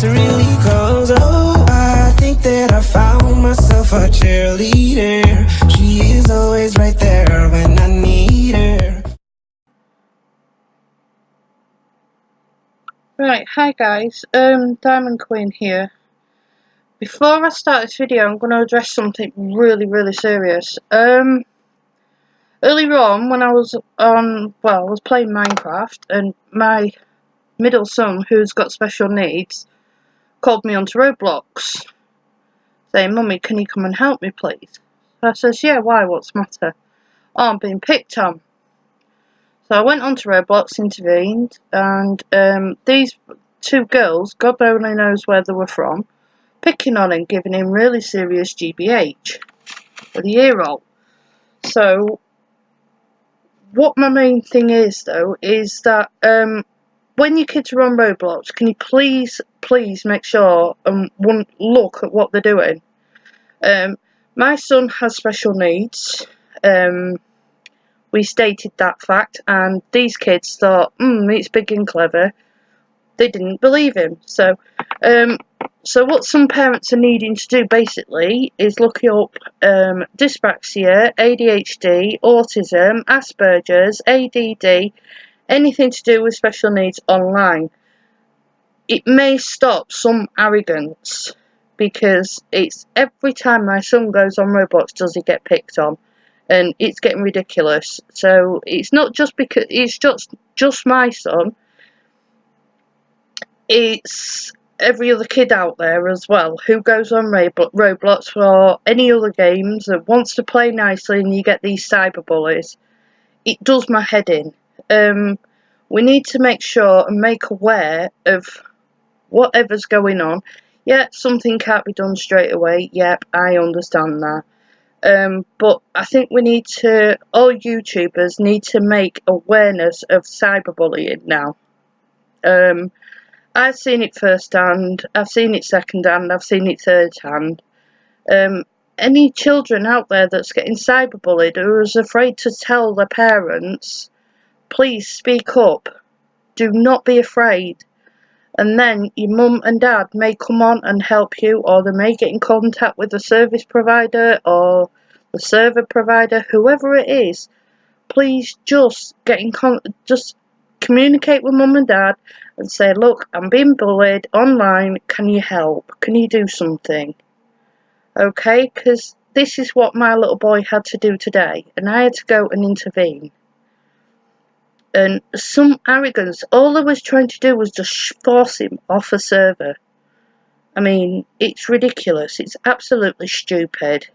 it really goes. Oh, I think that I found myself a cheerleader. She is always right there when I need her. Right, hi guys, Diamond Queen here. Before I start this video, I'm going to address something really serious. Earlier on, when I was I was playing Minecraft, and my middle son, who's got special needs, called me onto Roblox, saying, "Mummy, can you come and help me, please?" So I says, "Yeah, why? What's the matter?" "Oh, I'm being picked on." So I went onto Roblox, intervened, and these two girls, God only knows where they were from, picking on him, giving him really serious GBH with a year-old. So what my main thing is, though, is that when your kids are on Roblox, can you please make sure and look at what they're doing? My son has special needs. We stated that fact, and these kids thought, it's big and clever. They didn't believe him. So what some parents are needing to do, basically, is look up dyspraxia, ADHD, autism, Asperger's, ADD, anything to do with special needs online. It may stop some arrogance, because it's every time my son goes on Roblox does he get picked on. And it's getting ridiculous. So it's not just because it's just my son. It's every other kid out there as well who goes on Roblox or any other games and wants to play nicely, and you get these cyberbullies. It does my head in. We need to make sure and make aware of whatever's going on. Yeah, something can't be done straight away. Yep, I understand that. But I think all YouTubers need to make awareness of cyberbullying now. I've seen it firsthand, I've seen it secondhand, I've seen it thirdhand. Any children out there that's getting cyberbullied or is afraid to tell their parents, please speak up. Do not be afraid. And then your mum and dad may come on and help you, or they may get in contact with the service provider or the server provider, whoever it is. Please just just communicate with mum and dad and say, "Look, I'm being bullied online. Can you help? Can you do something?" Okay, because this is what my little boy had to do today, and I had to go and intervene. And some arrogance, all I was trying to do was just force him off a server. I mean, it's ridiculous. It's absolutely stupid.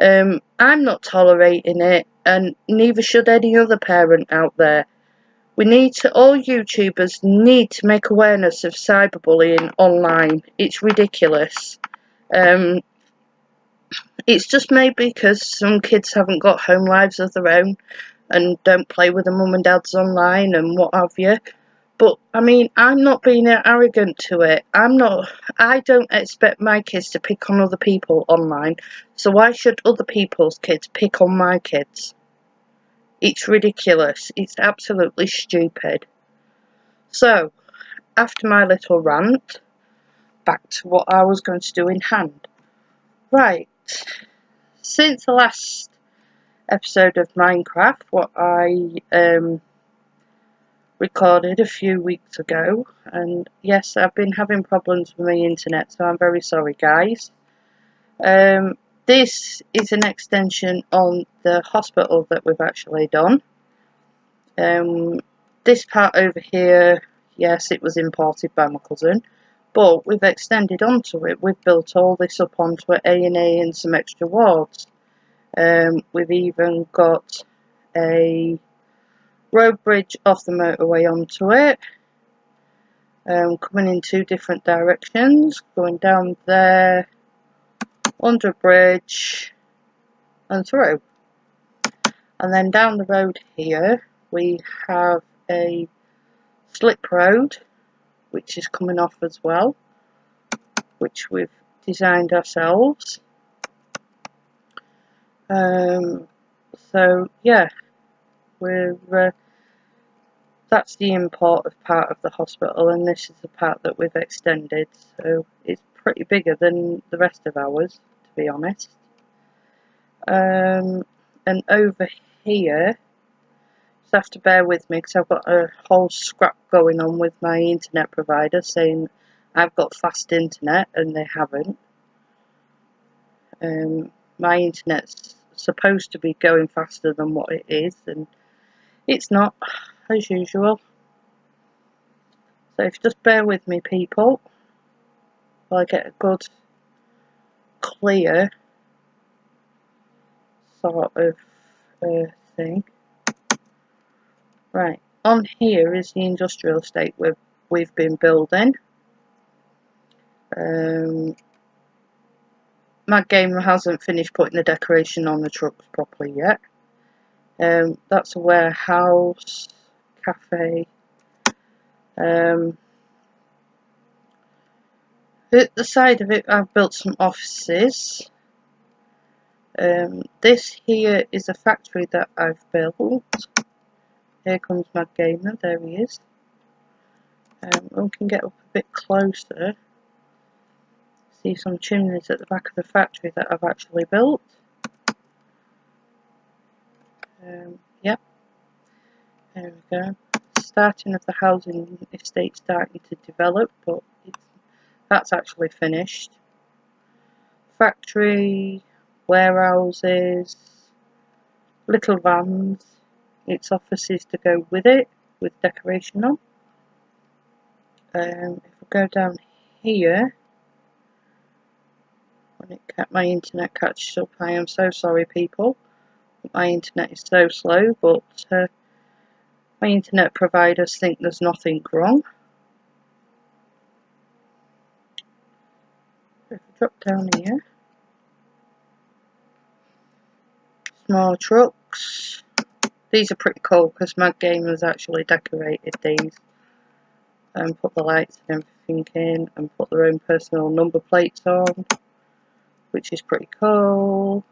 I'm not tolerating it, and neither should any other parent out there. All YouTubers need to make awareness of cyberbullying online. It's ridiculous. It's just maybe because some kids haven't got home lives of their own and don't play with their mum and dads online and what have you. But, I mean, I'm not being arrogant to it. I don't expect my kids to pick on other people online, so why should other people's kids pick on my kids? It's ridiculous. It's absolutely stupid. So, after my little rant, back to what I was going to do in hand. Right, since the last episode of Minecraft, what I recorded a few weeks ago, and yes, I've been having problems with my internet, so I'm very sorry, guys. This is an extension on the hospital that we've actually done. This part over here, yes, it was imported by my cousin, but we've extended onto it. We've built all this up onto an A&E and some extra wards. We've even got a road bridge off the motorway onto it, coming in two different directions, going down there, under a bridge, and through. And then down the road here, we have a slip road, which is coming off as well, which we've designed ourselves. So, yeah, we're... that's the import of part of the hospital, and this is the part that we've extended, so it's pretty bigger than the rest of ours, to be honest. And over here, just have to bear with me because I've got a whole scrap going on with my internet provider saying I've got fast internet and they haven't. My internet's supposed to be going faster than what it is, and it's not, as usual. So if you just bear with me, people, while I get a good, clear sort of thing. Right, on here is the industrial estate we've been building. My gamer hasn't finished putting the decoration on the trucks properly yet. That's a warehouse, cafe. At the side of it, I've built some offices. This here is a factory that I've built. Here comes my gamer, there he is. We can get up a bit closer. See some chimneys at the back of the factory that I've actually built. Yep, there we go. Starting of the housing estate starting to develop, but that's actually finished. Factory, warehouses, little vans, its offices to go with it, with decoration on. If we go down here, when my internet catches up, I am so sorry, people. My internet is so slow, but my internet providers think there's nothing wrong. If we drop down here, small trucks. These are pretty cool because my gamer's actually decorated these and put the lights and everything in and put their own personal number plates on, which is pretty cool.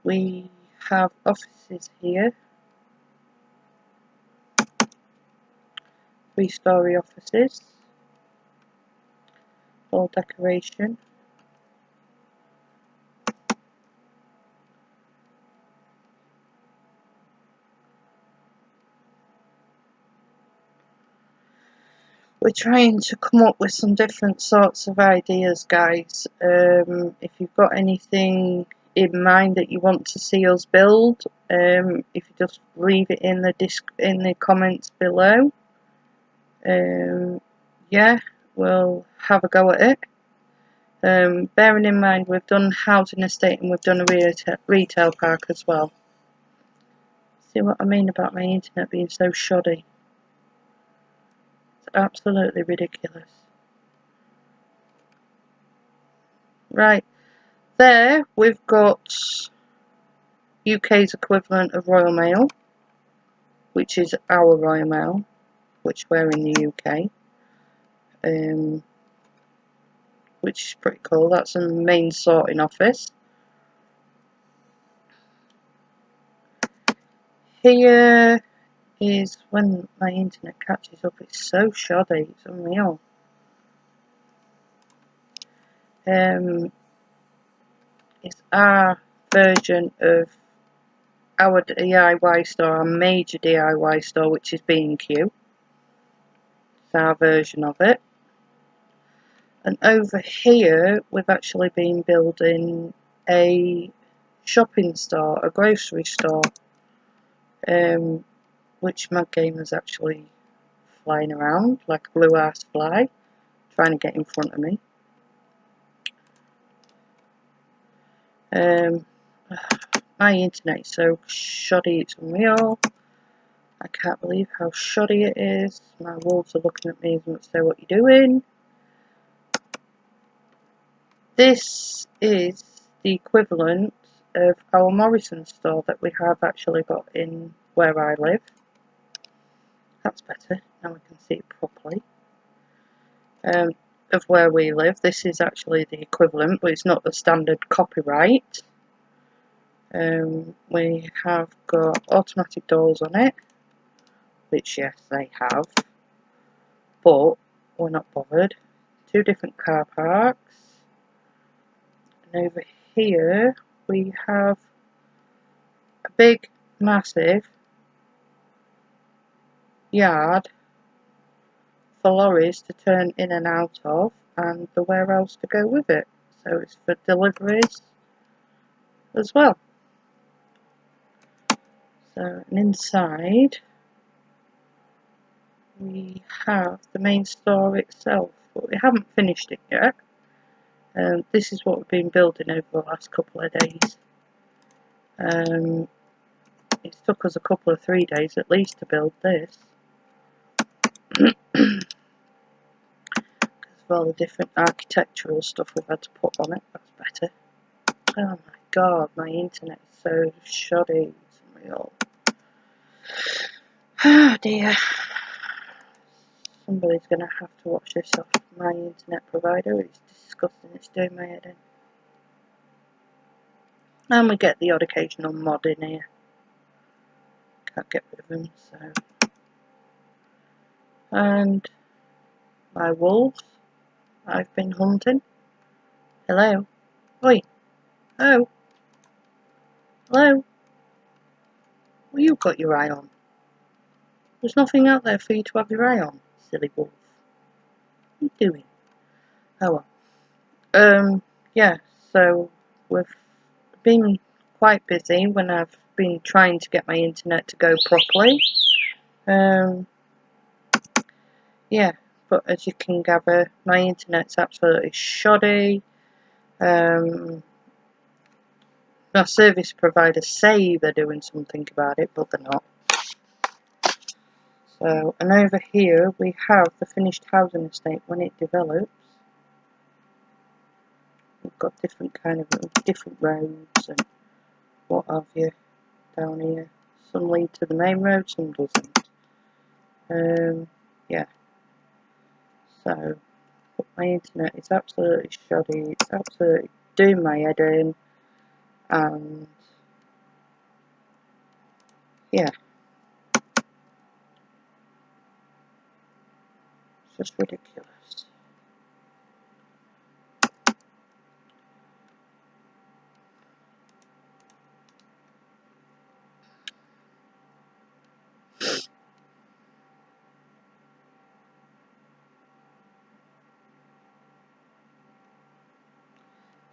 We have offices here, 3-story offices, all decoration. We're trying to come up with some different sorts of ideas, guys. If you've got anything in mind that you want to see us build, if you just leave it in the comments below, yeah, we'll have a go at it. Bearing in mind we've done housing estate and we've done a retail park as well. See what I mean about my internet being so shoddy? It's absolutely ridiculous. Right, there we've got UK's equivalent of Royal Mail, which is our Royal Mail, which we're in the UK, which is pretty cool. That's a main sorting office. Here is, when my internet catches up, it's so shoddy, it's unreal. It's our version of our DIY store, our major DIY store, which is B&Q. It's our version of it. And over here, we've actually been building a shopping store, a grocery store, which my gamer's actually flying around like a blue ass fly, trying to get in front of me. My internet is so shoddy, it's unreal. I can't believe how shoddy it is. My wolves are looking at me as much say, what you doing? This is the equivalent of our Morrison store that we have actually got in where I live. That's better, now we can see it properly. Of where we live, this is actually the equivalent, but it's not the standard copyright. We have got automatic doors on it, which yes they have, but we're not bothered. 2 different car parks, and over here we have a big massive yard for lorries to turn in and out of, and the warehouse to go with it, so it's for deliveries as well. So, and inside we have the main store itself, but we haven't finished it yet. This is what we've been building over the last couple of days. It's took us a couple of 3 days at least to build this. Because of all the different architectural stuff we've had to put on it. That's better. Oh my god, my internet is so shoddy. It's unreal. Oh dear. Somebody's going to have to watch this off my internet provider. It's disgusting. It's doing my head in. And we get the odd occasional mod in here. Can't get rid of them, so. And my wolves. I've been hunting. Hello. Oi. Oh. Hello. What you got your eye on? There's nothing out there for you to have your eye on, silly wolf. What are you doing? Oh well. Yeah, so we've been quite busy when I've been trying to get my internet to go properly. Yeah, but as you can gather, my internet's absolutely shoddy. My service providers say they're doing something about it, but they're not. So, and over here we have the finished housing estate when it develops. We've got different roads and what have you down here. Some lead to the main road, some doesn't. Yeah. So, but my internet is absolutely shoddy. It's absolutely doing my head in, and yeah, it's just ridiculous.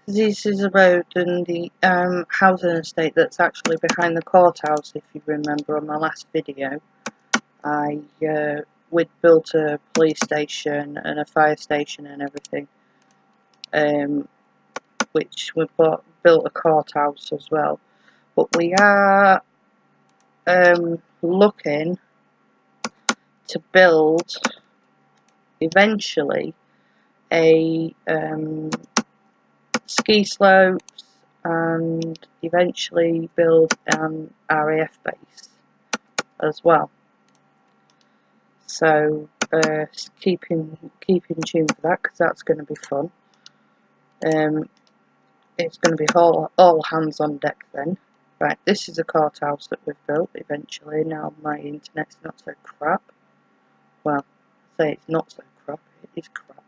This is a road and the housing estate that's actually behind the courthouse. If you remember on my last video, we'd built a police station and a fire station and everything, which we built a courthouse as well. But we are looking to build eventually a ski slopes and eventually build an RAF base as well. So keep in tune for that, because that's going to be fun. It's going to be all hands on deck then. Right, this is a courthouse that we've built eventually. Now my internet's not so crap. Well, I say it's not so crap, it is crap.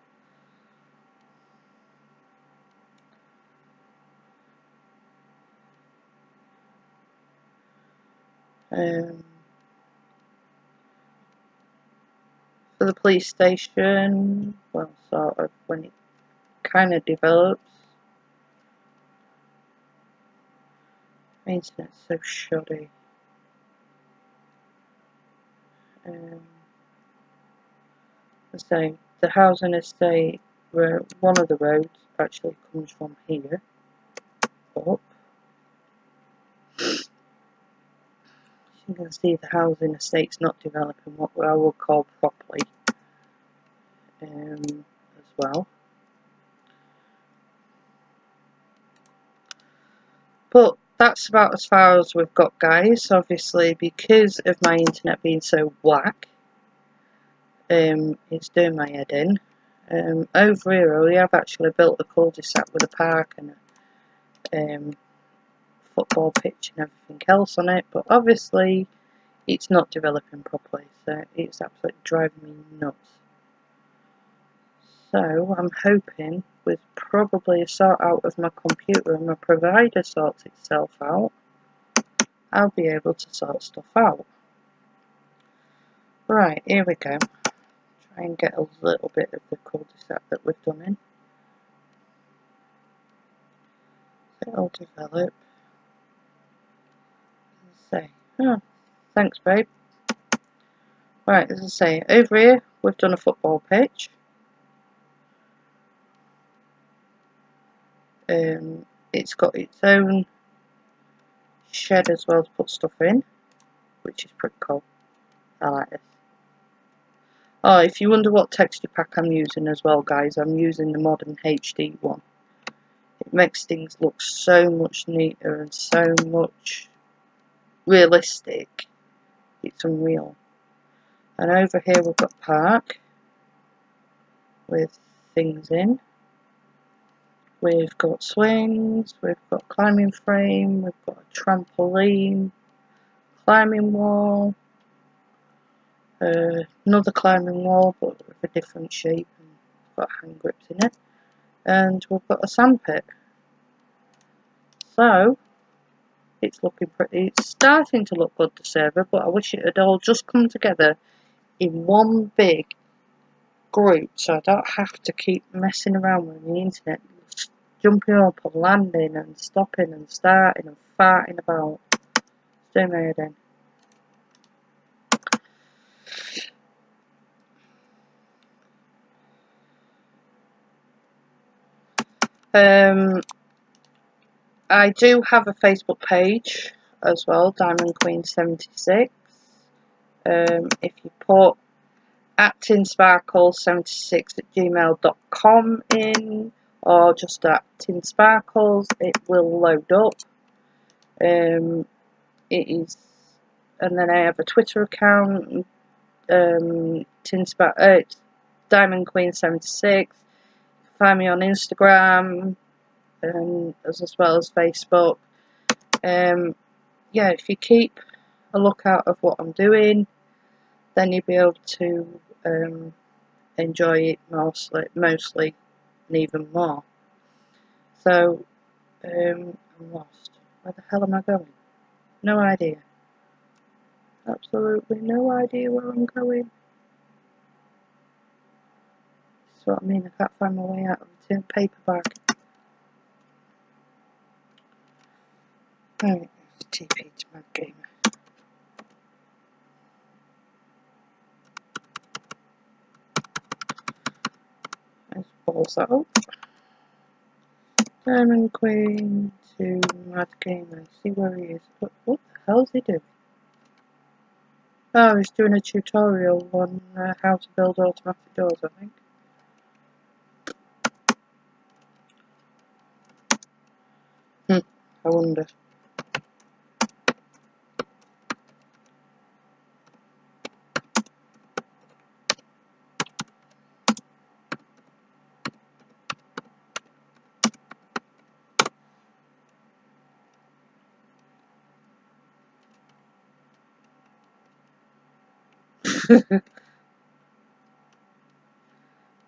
For the police station, well, sort of, when it kind of develops. My internet's so shoddy. So the housing estate, where one of the roads actually comes from here up. You can see the housing estate's not developing what I would call properly as well. But that's about as far as we've got, guys. Obviously, because of my internet being so whack, it's doing my head in. Over here, we have actually built a cul-de-sac with a park and football pitch and everything else on it, but obviously it's not developing properly, so it's absolutely driving me nuts. So I'm hoping with probably a sort out of my computer and my provider sorts itself out, I'll be able to sort stuff out. Right, here we go. Try and get a little bit of the cul-de-sac that we've done in. It'll develop. Say, oh, thanks, babe. Right, as I say, over here we've done a football pitch. It's got its own shed as well to put stuff in, which is pretty cool. I like this. Oh, if you wonder what texture pack I'm using as well, guys, I'm using the modern HD one. It makes things look so much neater and so much realistic. It's unreal. And over here we've got park with things in. We've got swings, we've got climbing frame, we've got a trampoline, climbing wall, another climbing wall but with a different shape and got hand grips in it, and we've got a sandpit. So it's looking pretty, it's starting to look good, the server, but I wish it had all just come together in one big group so I don't have to keep messing around with the internet, jumping up and landing and stopping and starting and farting about. It's doing my head in. I do have a Facebook page as well, Diamond Queen 76. If you put @tinsparkles76@gmail.com in, or just @tinsparkles, it will load up. It is, and then I have a Twitter account, it's Diamond Queen 76. Find me on Instagram, as well as Facebook. Yeah, if you keep a lookout of what I'm doing, then you'll be able to enjoy it mostly and even more. So I'm lost. Where the hell am I going? No idea. Absolutely no idea where I'm going. That's what I mean, I can't find my way out of the paper bag. Right, TP to my game. Let's balls that up. Diamond Queen to Mad Gamer. See where he is. What the hell's he doing? Oh, he's doing a tutorial on how to build automatic doors, I think. I wonder.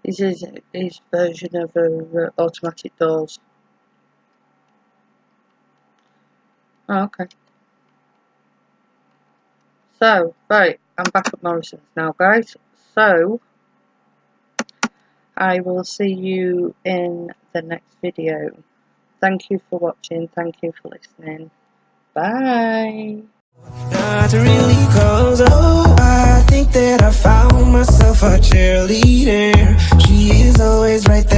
This is his version of automatic doors. Oh, okay. So, right, I'm back at Morrison's now, guys. So, I will see you in the next video. Thank you for watching. Thank you for listening. Bye. Not really close. Oh, I think that I found myself a cheerleader. She is always right there.